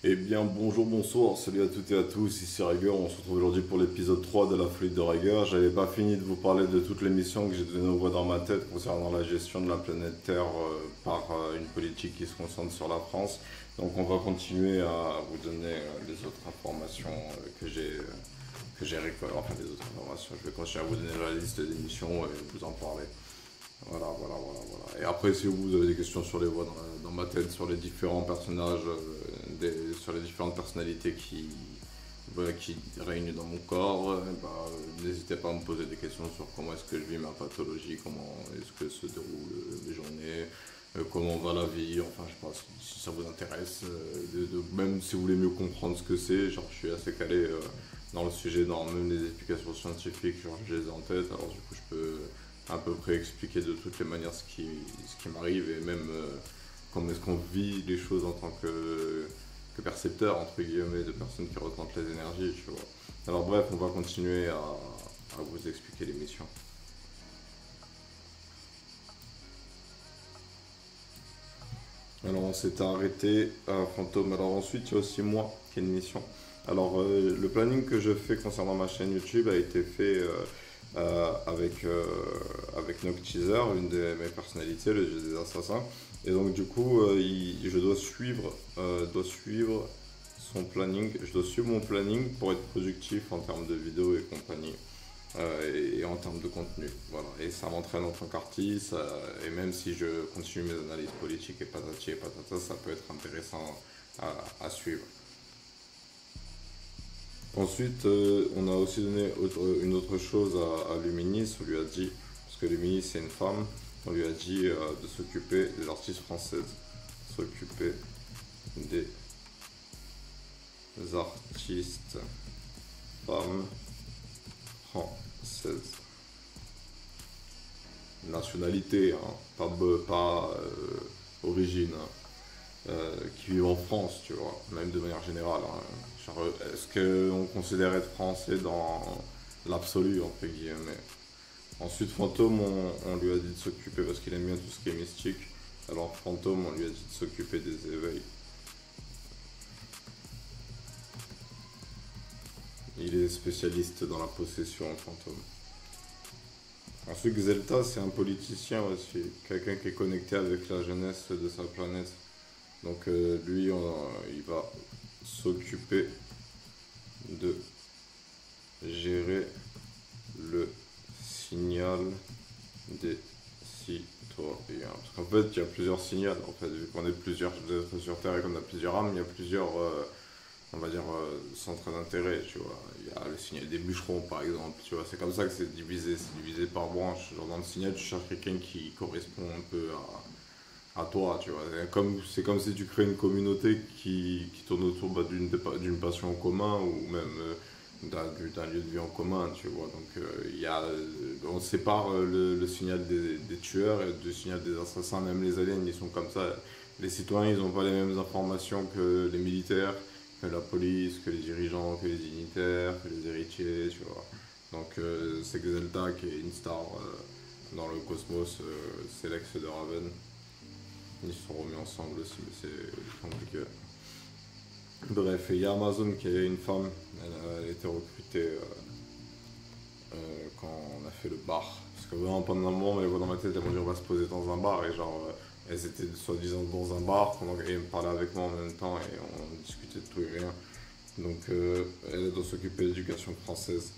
Eh bien, bonjour, bonsoir, salut à toutes et à tous, ici Rager, on se retrouve aujourd'hui pour l'épisode 3 de la folie de Rager. J'avais pas fini de vous parler de toutes les missions que j'ai données aux voix dans ma tête concernant la gestion de la planète Terre par une politique qui se concentre sur la France. Donc on va continuer à vous donner les autres informations que j'ai récoltées, enfin les autres informations. Je vais continuer à vous donner la liste des missions et vous en parler. Voilà. Et après, si vous avez des questions sur les voix dans ma tête, sur les différents personnages, sur les différentes personnalités qui règnent dans mon corps, n'hésitez pas à me poser des questions sur comment est-ce que je vis ma pathologie, comment est-ce que se déroulent mes journées, comment va la vie, enfin je sais pas si ça vous intéresse, même si vous voulez mieux comprendre ce que c'est, genre je suis assez calé dans le sujet, dans même les explications scientifiques, genre je les ai en tête, alors du coup je peux à peu près expliquer de toutes les manières ce qui m'arrive et même comment est-ce qu'on vit les choses en tant que percepteur, entre guillemets, de personnes qui ressentent les énergies, tu vois. Alors bref, on va continuer à vous expliquer les missions. Alors on s'était arrêté à Fantôme. Alors ensuite, il y a aussi moi qui ai une mission. Alors le planning que je fais concernant ma chaîne YouTube a été fait avec Nocteaser, une de mes personnalités, le jeu des assassins. Et donc du coup, je dois suivre son planning, je dois suivre mon planning pour être productif en termes de vidéos et compagnie. Et en termes de contenu, voilà. Et ça m'entraîne en tant qu'artiste, et même si je continue mes analyses politiques et patati et patata, ça peut être intéressant à suivre. Ensuite, on a aussi donné une autre chose à Luminis. On lui a dit, parce que Luminis c'est une femme, on lui a dit de s'occuper des artistes françaises. S'occuper des artistes femmes françaises. Nationalité, hein, pas origine, hein, qui vivent en France, tu vois, même de manière générale, hein. Genre, est-ce qu'on considère être français dans l'absolu, entre guillemets. Ensuite, Fantôme, on lui a dit de s'occuper, parce qu'il aime bien tout ce qui est mystique. Alors, Fantôme, on lui a dit de s'occuper des éveils. Il est spécialiste dans la possession, Fantôme. Ensuite, Xelta, c'est un politicien aussi, quelqu'un qui est connecté avec la jeunesse de sa planète. Donc lui, il va s'occuper de gérer le signal des citoyens. Parce qu'en fait, il y a plusieurs signaux. En fait, vu qu'on est plusieurs êtres sur Terre et qu'on a plusieurs âmes, il y a plusieurs, on va dire, centres d'intérêt, tu vois. Il y a le signal des bûcherons, par exemple, tu vois. C'est comme ça que c'est divisé par branche. Genre dans le signal, tu cherches quelqu'un qui correspond un peu à toi, tu vois. C'est comme si tu crées une communauté qui tourne autour d'une passion en commun ou même d'un lieu de vie en commun, tu vois. Donc on sépare le signal des tueurs et le signal des assassins, même les aliens, ils sont comme ça. Les citoyens, ils n'ont pas les mêmes informations que les militaires, que la police, que les dirigeants, que les dignitaires, que les héritiers, tu vois. Donc c'est Xelta qui est une star dans le cosmos, c'est l'ex de Raven. Ils se sont remis ensemble aussi, mais c'est compliqué. Bref, il y a Amazon qui est une femme. Elle a été recrutée quand on a fait le bar. Parce que vraiment pendant un moment, elle voit dans ma tête, elle m'a dit on va se poser dans un bar. Et genre, elles étaient soi-disant dans un bar et elles me parlaient avec moi en même temps et on discutait de tout et rien. Donc elle doit s'occuper de l'éducation française.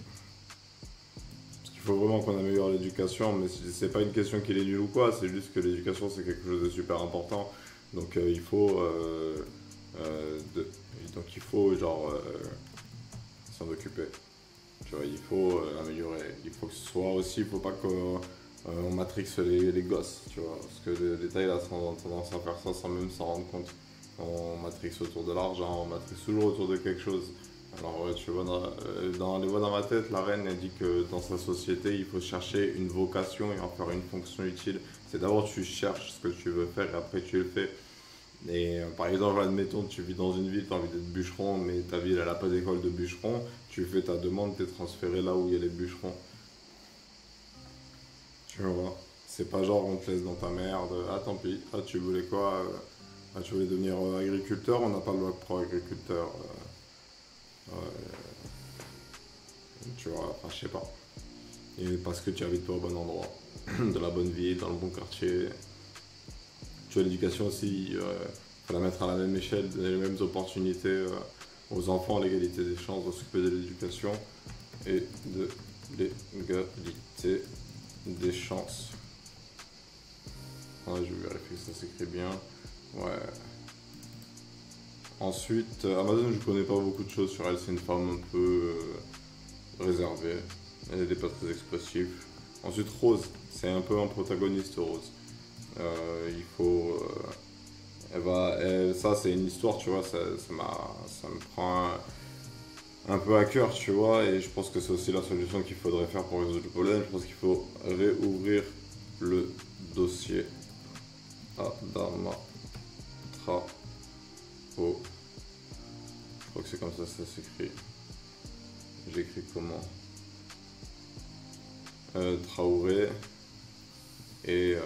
Il faut vraiment qu'on améliore l'éducation, mais c'est pas une question qu'il est nul ou quoi, c'est juste que l'éducation c'est quelque chose de super important. Donc il faut genre s'en occuper. Tu vois, il faut améliorer. Il faut que ce soit aussi, il faut pas qu'on matrixe les gosses, tu vois. Parce que les détails là ont tendance à faire ça sans même s'en rendre compte. On matrixe autour de l'argent, on matrixe toujours autour de quelque chose. Alors, tu vois, dans les voix dans ma tête, la reine elle dit que dans sa société, il faut chercher une vocation et en faire une fonction utile. C'est d'abord tu cherches ce que tu veux faire et après tu le fais. Et par exemple, admettons, tu vis dans une ville, tu as envie d'être bûcheron, mais ta ville elle n'a pas d'école de bûcheron, tu fais ta demande, tu es transféré là où il y a les bûcherons. Tu vois, c'est pas genre on te laisse dans ta merde, ah tant pis, ah tu voulais quoi Ah, tu voulais devenir agriculteur, on n'a pas le bac pro agriculteur. Tu vois, enfin, je sais pas. Et parce que tu habites pas au bon endroit, de la bonne ville, dans le bon quartier. Tu vois, l'éducation aussi, il faut la mettre à la même échelle, donner les mêmes opportunités aux enfants, l'égalité des chances, de s'occuper de l'éducation et de l'égalité des chances. Ouais, je vais vérifier que ça s'écrit bien. Ouais. Ensuite, Amazon, je connais pas beaucoup de choses sur elle. C'est une femme un peu réservée. Elle n'est pas très expressive. Ensuite, Rose, c'est un peu un protagoniste, Rose. Il faut. Ça, c'est une histoire, tu vois. Ça me prend un peu à cœur, tu vois. Et je pense que c'est aussi la solution qu'il faudrait faire pour résoudre le problème. Je pense qu'il faut réouvrir le dossier Adama Traoré. Je crois que c'est comme ça s'écrit. J'écris comment Traoré et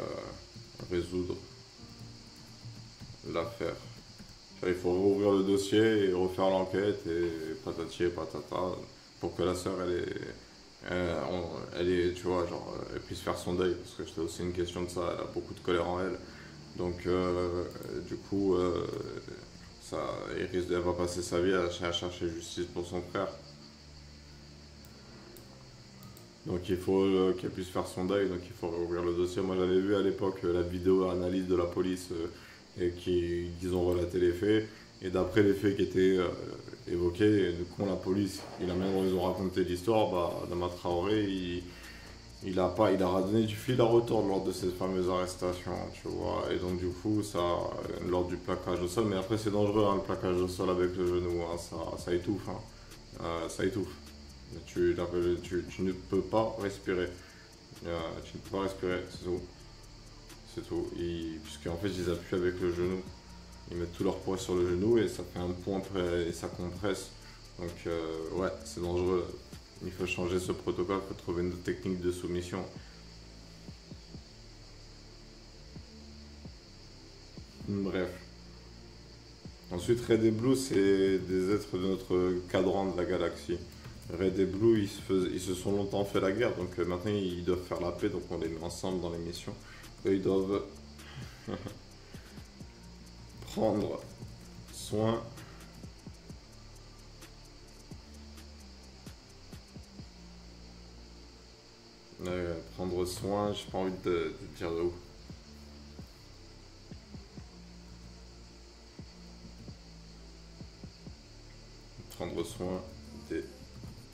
résoudre l'affaire. Il faut rouvrir le dossier et refaire l'enquête et patati et patata pour que la sœur elle est, tu vois, genre, elle puisse faire son deuil parce que c'était aussi une question de ça. Elle a beaucoup de colère en elle. Donc, du coup, ça, elle va passer sa vie à chercher justice pour son frère. Donc il faut qu'elle puisse faire son deuil, donc il faut rouvrir le dossier. Moi j'avais vu à l'époque la vidéo analyse de la police et qu'ils ont relaté les faits. Et d'après les faits qui étaient évoqués, et du coup la police, la manière dont ils ont raconté l'histoire, bah, Adama Traoré, il a donné du fil à retordre lors de cette fameuse arrestation, tu vois. Et donc du coup, lors du plaquage au sol, mais après c'est dangereux hein, le plaquage au sol avec le genou, hein, ça étouffe, hein. Ça étouffe. Tu ne peux pas respirer. Tu ne peux pas respirer, c'est tout. C'est tout. Puisqu'en fait, ils appuient avec le genou. Ils mettent tout leur poids sur le genou et ça fait un point et ça compresse. Donc, ouais, c'est dangereux. Il faut changer ce protocole, il faut trouver une technique de soumission. Bref. Ensuite, Red et Blue, c'est des êtres de notre cadran de la galaxie. Red et Blue, ils se sont longtemps fait la guerre, donc maintenant ils doivent faire la paix, donc on les met ensemble dans les missions. Eux, ils doivent prendre soin prendre soin, j'ai pas envie de dire de où. Prendre soin des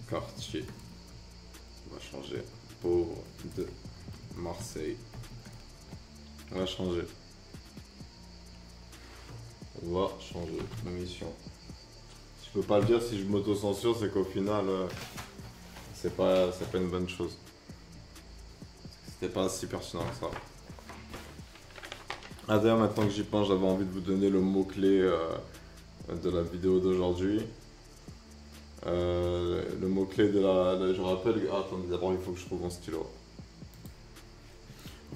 quartiers. On va changer. Pauvre de Marseille. On va changer. On va changer de mission. Je peux pas le dire si je m'auto-censure, c'est qu'au final, c'est pas une bonne chose. C'était pas si pertinent que ça. Ah d'ailleurs, maintenant que j'y pense, j'avais envie de vous donner le mot-clé de la vidéo d'aujourd'hui. Le mot-clé je rappelle... Ah, attendez, d'abord il faut que je trouve mon stylo.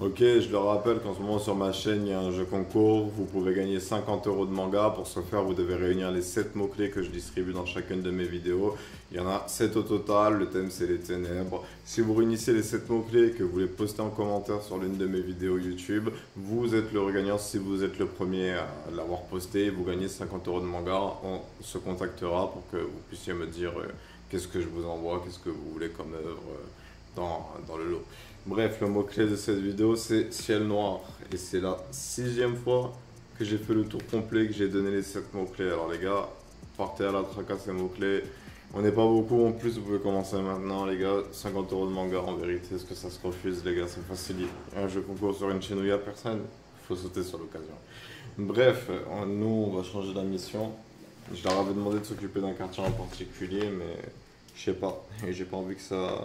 Ok, je le rappelle qu'en ce moment sur ma chaîne, il y a un jeu concours. Vous pouvez gagner 50 € de manga. Pour ce faire, vous devez réunir les 7 mots-clés que je distribue dans chacune de mes vidéos. Il y en a 7 au total. Le thème, c'est les ténèbres. Si vous réunissez les 7 mots-clés et que vous les postez en commentaire sur l'une de mes vidéos YouTube, vous êtes le gagnant. Si vous êtes le premier à l'avoir posté, vous gagnez 50 € de manga. On se contactera pour que vous puissiez me dire qu'est-ce que je vous envoie, qu'est-ce que vous voulez comme œuvre dans le lot. Bref, le mot-clé de cette vidéo, c'est ciel noir. Et c'est la 6e fois que j'ai fait le tour complet, que j'ai donné les 7 mots-clés. Alors les gars, partez à la traque à ces mots-clés. On n'est pas beaucoup en plus, vous pouvez commencer maintenant les gars. 50 € de manga en vérité, est-ce que ça se refuse les gars? C'est facile. Un jeu concours sur une chaîne où il n'y a personne, il faut sauter sur l'occasion. Bref, nous on va changer la mission. Je leur avais demandé de s'occuper d'un quartier en particulier, mais je sais pas. Et j'ai pas envie que ça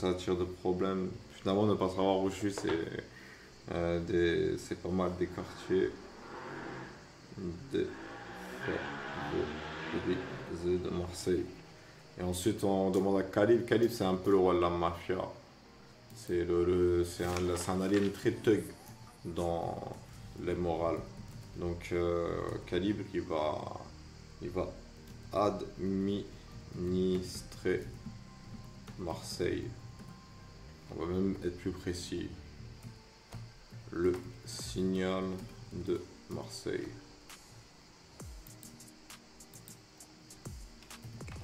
attire de problèmes. Finalement, ne pas savoir où je suis, c'est pas mal des quartiers de Marseille. Et ensuite, on demande à Khalid. Khalid, c'est un peu le roi de la mafia. C'est un alien très thug dans les morales. Donc Calibre il va administrer Marseille. On va même être plus précis. Le signal de Marseille.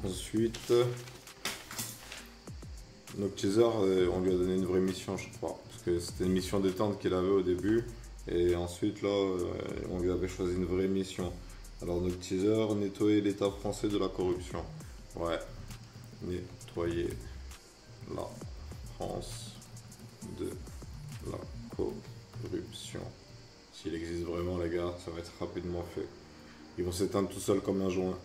Ensuite, Noctizer, on lui a donné une vraie mission, je crois. Parce que c'était une mission détente qu'il avait au début. Et ensuite, là, on lui avait choisi une vraie mission. Alors, Noctizer, nettoyer l'État français de la corruption. Ouais, nettoyer la France de la corruption. S'il existe vraiment, les gars, ça va être rapidement fait. Ils vont s'éteindre tout seuls comme un joint.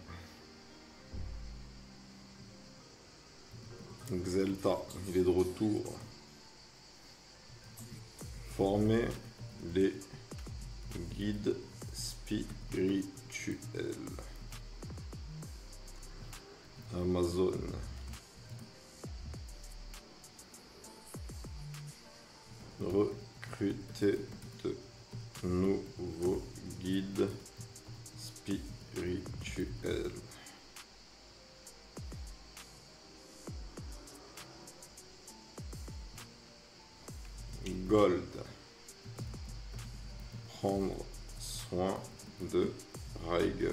Xelta, il est de retour. Former les guides spirituels. Amazon. Recruter de nouveaux guides spirituels. Gold. Prendre soin de Riger.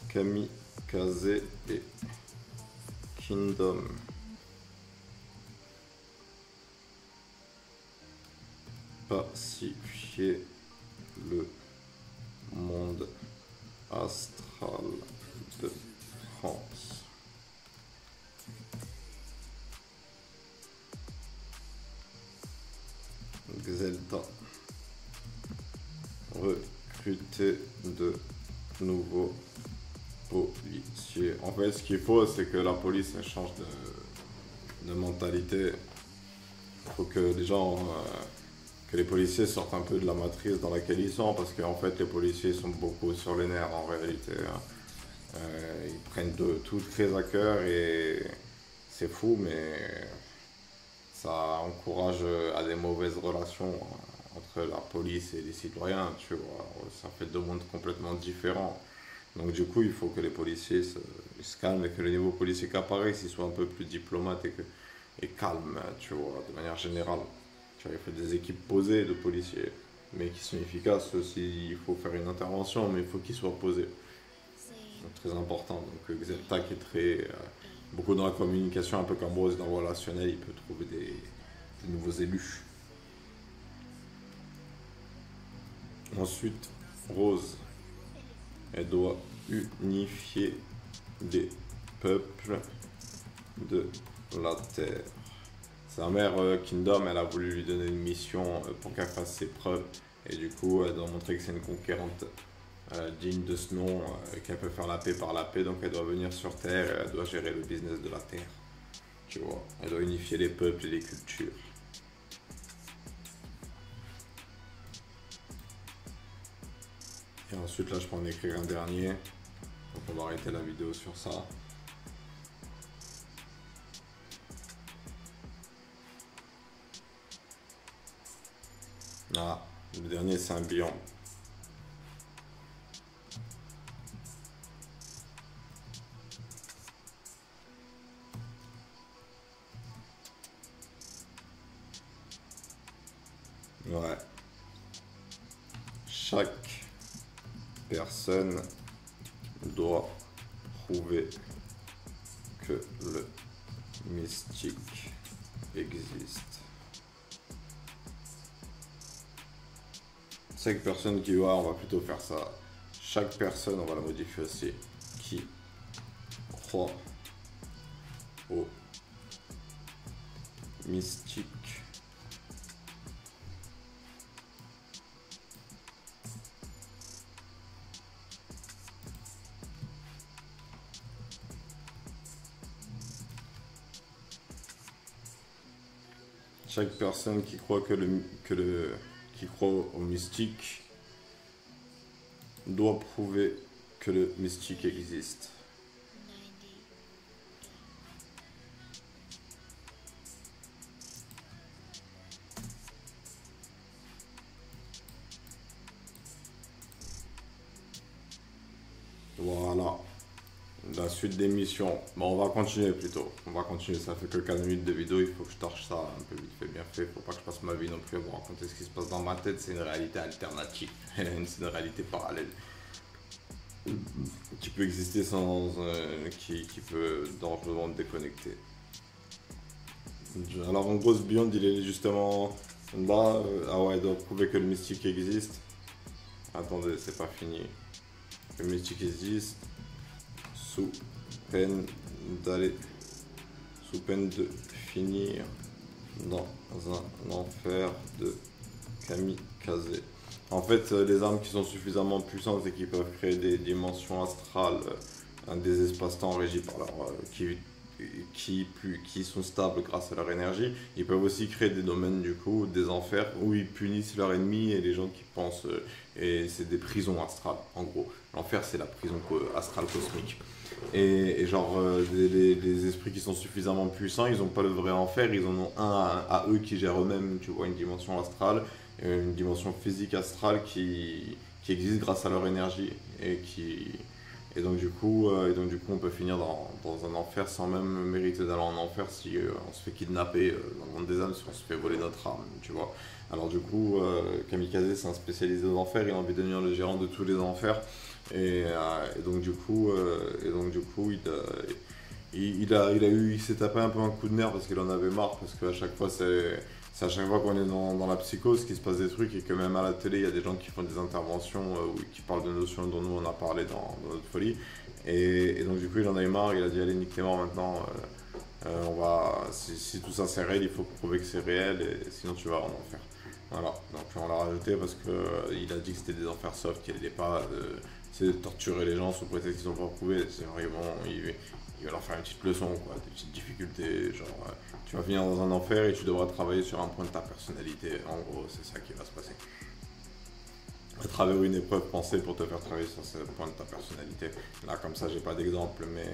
Kamikaze et Kingdom. Pacifier le monde astral de France. Xelta. Recruter de nouveaux policiers. En fait, ce qu'il faut, c'est que la police elle change de mentalité. Il faut que les gens, que les policiers sortent un peu de la matrice dans laquelle ils sont, parce qu'en fait, les policiers sont beaucoup sur les nerfs en réalité. Ils prennent tout très à cœur et c'est fou, mais ça encourage à des mauvaises relations entre la police et les citoyens, tu vois. Ça fait deux mondes complètement différents. Donc du coup, il faut que les policiers se calment et que le niveau policier qui apparaît, il soit un peu plus diplomate et calme, tu vois, de manière générale. Tu vois, il faut des équipes posées de policiers, mais qui sont efficaces aussi. Il faut faire une intervention, mais il faut qu'ils soient posés. C'est très important. Donc Xelta qui est très... beaucoup dans la communication, un peu comme Rose dans le relationnel, il peut trouver des nouveaux élus. Ensuite, Rose, elle doit unifier les peuples de la Terre. Sa mère, Kingdom, elle a voulu lui donner une mission pour qu'elle fasse ses preuves. Et du coup, elle doit montrer que c'est une conquérante digne de ce nom, qu'elle peut faire la paix par la paix. Donc elle doit venir sur Terre et elle doit gérer le business de la Terre. Tu vois, elle doit unifier les peuples et les cultures. Et ensuite, là, je peux en écrire un dernier. Donc on va arrêter la vidéo sur ça. Ah, le dernier, c'est un bilan. Ouais. Chaque personne doit prouver que le mystique existe. Chaque personne qui va, on va plutôt faire ça. Chaque personne, on va la modifier aussi, qui croit au mystique. Chaque personne qui croit qui croit au mystique doit prouver que le mystique existe. Voilà. La suite des missions. Bon, on va continuer plutôt. On va continuer. Ça fait que 4 minutes de vidéo. Il faut que je torche ça un peu vite fait, bien fait. Faut pas que je passe ma vie non plus à vous raconter ce qui se passe dans ma tête. C'est une réalité alternative. C'est une réalité parallèle. Qui peut exister sans. Qui peut dangereusement me déconnecter. Alors, en gros, ce Beyond, il est justement là. Ah ouais, il doit prouver que le mystique existe. Attendez, c'est pas fini. Le mystique existe. Sous peine d'aller, sous peine de finir dans un enfer de kamikaze. En fait, les armes qui sont suffisamment puissantes et qui peuvent créer des dimensions astrales, des espaces-temps régis par leur, qui sont stables grâce à leur énergie, ils peuvent aussi créer des domaines du coup, des enfers où ils punissent leurs ennemis et les gens qui pensent, et c'est des prisons astrales en gros. L'enfer c'est la prison astrale cosmique. Et genre, les esprits qui sont suffisamment puissants, ils n'ont pas le vrai enfer, ils en ont un à eux qui gèrent eux-mêmes, tu vois, une dimension astrale, une dimension physique astrale qui existe grâce à leur énergie et donc du coup on peut finir dans un enfer sans même mériter d'aller en enfer si on se fait kidnapper dans le monde des âmes, si on se fait voler notre âme, tu vois. Alors du coup, Kamikaze c'est un spécialisé aux enfers, il a envie de devenir le gérant de tous les enfers. Et donc du coup, il s'est tapé un peu un coup de nerf parce qu'il en avait marre parce qu'à chaque fois c'est à chaque fois qu'on est dans la psychose qu'il se passe des trucs et que même à la télé il y a des gens qui font des interventions qui parlent de notions dont nous on a parlé dans notre folie. Et donc du coup il en a eu marre, il a dit allez nique tes morts maintenant. Si tout ça c'est réel, il faut prouver que c'est réel et sinon tu vas en enfer. Voilà, donc on l'a rajouté parce que il a dit que c'était des enfers soft, qu'il n'allait pas c'est de torturer les gens sous prétexte qu'ils n'ont pas prouvé. C'est vraiment, il va leur faire une petite leçon, quoi, des petites difficultés, genre tu vas venir dans un enfer et tu devras travailler sur un point de ta personnalité. En gros, c'est ça qui va se passer. À travers une épreuve pensée pour te faire travailler sur ce point de ta personnalité. Là, comme ça, j'ai pas d'exemple, mais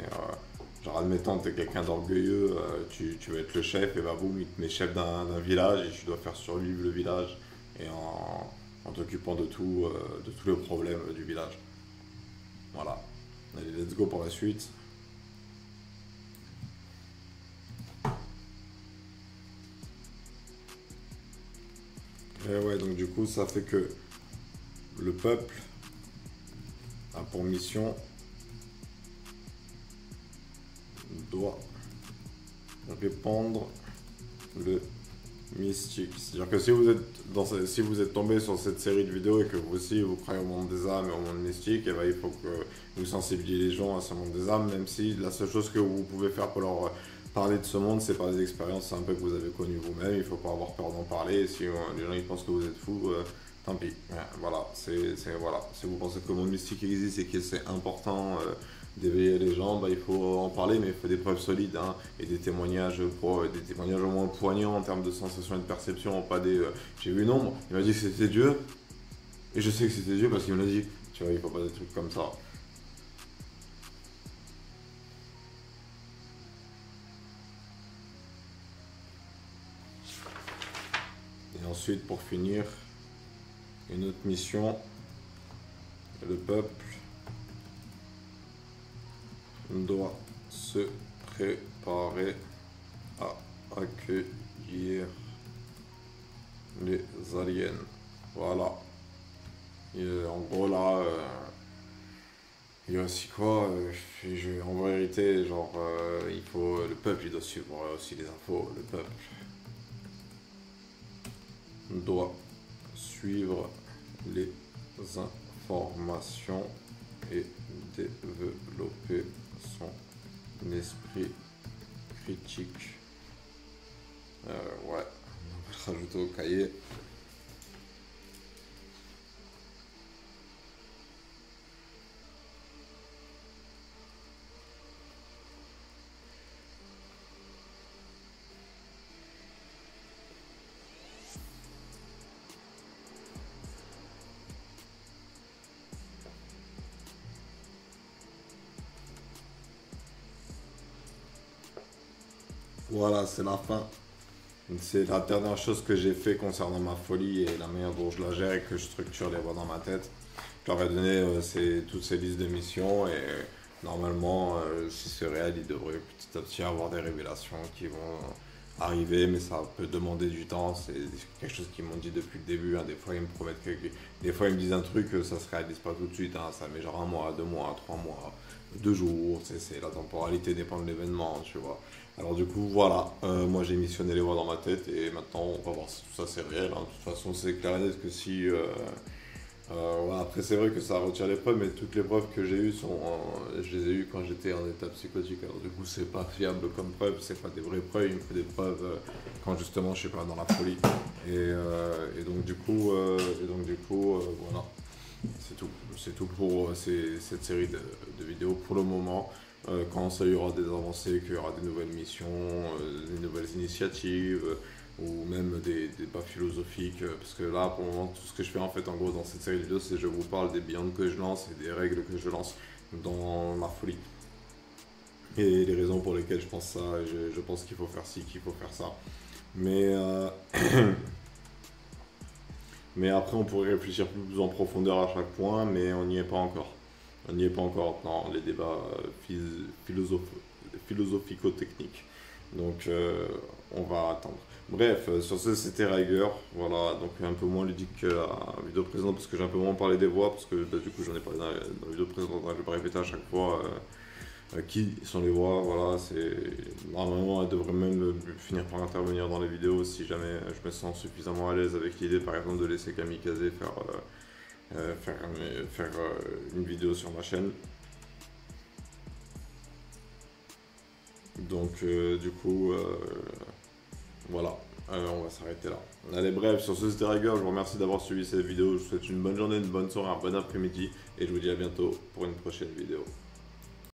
genre, admettons, t'es quelqu'un d'orgueilleux, tu vas être le chef, et bah boum, il te met chef d'un village et tu dois faire survivre le village et en t'occupant de tous les problèmes du village. Voilà. Allez, let's go pour la suite. Et ouais, donc du coup, ça fait que le peuple a pour mission doit répandre le mystique. C'est-à-dire que si vous êtes tombé sur cette série de vidéos et que vous aussi vous croyez au monde des âmes et au monde mystique, et ben il faut que vous sensibilisez les gens à ce monde des âmes, même si la seule chose que vous pouvez faire pour leur parler de ce monde, c'est par des expériences un peu que vous avez connues vous-même. Il ne faut pas avoir peur d'en parler. Si les gens ils pensent que vous êtes fou, tant pis. Voilà, voilà. Si vous pensez que le monde mystique existe et que c'est important d'éveiller les gens, bah, il faut en parler, mais il faut des preuves solides hein, et des témoignages au moins poignants en termes de sensations et de perception, pas des j'ai vu une ombre, il m'a dit que c'était Dieu, et je sais que c'était Dieu parce qu'il me l'a dit. Tu vois, il faut pas des trucs comme ça. Et ensuite, pour finir, une autre mission, le peuple doit se préparer à accueillir les aliens. Voilà. Et, en gros là, il y a aussi quoi en vérité, genre, le peuple il doit suivre aussi les infos. Le peuple doit suivre les informations et développer son esprit critique. Ouais, on va le rajouter au cahier. Voilà, c'est la fin C'est la dernière chose que j'ai fait concernant ma folie et la manière dont je la gère et que je structure les voix dans ma tête. Je leur ai donné toutes ces listes de missions et normalement, si c'est réel, ils devraient petit à petit avoir des révélations qui vont arriver, mais ça peut demander du temps. C'est quelque chose qu'ils m'ont dit depuis le début, hein. Des fois, ils me promettent des fois, ils me disent un truc, ça se réalise pas tout de suite, hein. Ça met genre un mois, 2 mois, 3 mois, 2 jours. La temporalité dépend de l'événement, tu vois. Alors du coup, voilà, moi j'ai missionné les voix dans ma tête et maintenant on va voir si tout ça c'est réel, hein. De toute façon, c'est clair et net que si ouais, après, c'est vrai que ça retire les preuves, mais toutes les preuves que j'ai eues je les ai eues quand j'étais en état psychotique. Alors, du coup, c'est pas fiable comme preuve, c'est pas des vraies preuves, il me faut des preuves quand justement je suis pas dans la folie. Et donc, voilà, c'est tout. C'est tout pour cette série de vidéos pour le moment. Quand ça y aura des avancées, qu'il y aura des nouvelles missions, des nouvelles initiatives ou même des débats philosophiques, parce que là, pour le moment, tout ce que je fais en fait, en gros, dans cette série de vidéos, c'est que je vous parle des Beyond que je lance et des règles que je lance dans ma folie. Et les raisons pour lesquelles je pense ça, et je pense qu'il faut faire ci, qu'il faut faire ça. Mais, mais après, on pourrait réfléchir plus en profondeur à chaque point, mais on n'y est pas encore. On n'y est pas encore dans les débats philosophico-techniques. Donc, on va attendre. Bref, sur ce, c'était Riger. Voilà, donc un peu moins ludique que la vidéo précédente, parce que j'ai un peu moins parlé des voix, parce que bah, du coup, j'en ai parlé dans la vidéo précédente, je vais pas répéter à chaque fois qui sont les voix. Voilà, normalement, elles devraient même finir par intervenir dans les vidéos si jamais je me sens suffisamment à l'aise avec l'idée, par exemple, de laisser Kamikaze faire une vidéo sur ma chaîne. Donc, du coup, voilà, on va s'arrêter là. Allez, bref, sur ce, c'était Riger. Je vous remercie d'avoir suivi cette vidéo. Je vous souhaite une bonne journée, une bonne soirée, un bon après-midi. Et je vous dis à bientôt pour une prochaine vidéo.